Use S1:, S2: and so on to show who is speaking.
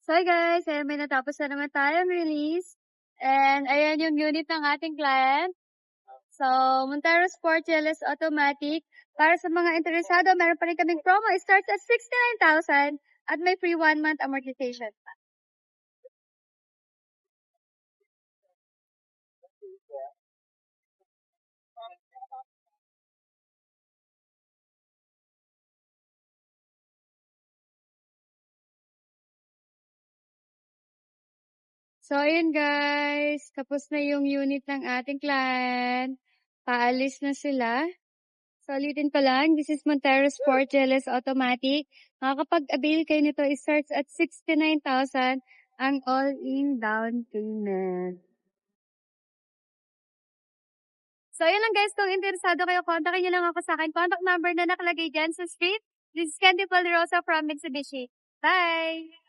S1: So hi guys, ayan may natapos na naman tayong release. And ayan yung unit ng ating client. So, Montero Sport GLS Automatic. Para sa mga interesado, meron pa rin kaming promo. It starts at 69,000 at may free 1 month amortization. So, ayun guys. Tapos na yung unit ng ating client. Paalis na sila. So, ulitin ko lang. This is Montero Sport GLS Automatic. Makakapag-avail kayo nito. It starts at 69,000 ang all-in down payment. So, yun lang guys. Kung interesado kayo, kontakin nyo lang ako sa akin. Contact number na nakalagay dyan sa street. This is Candy Rosa from Mitsubishi. Bye!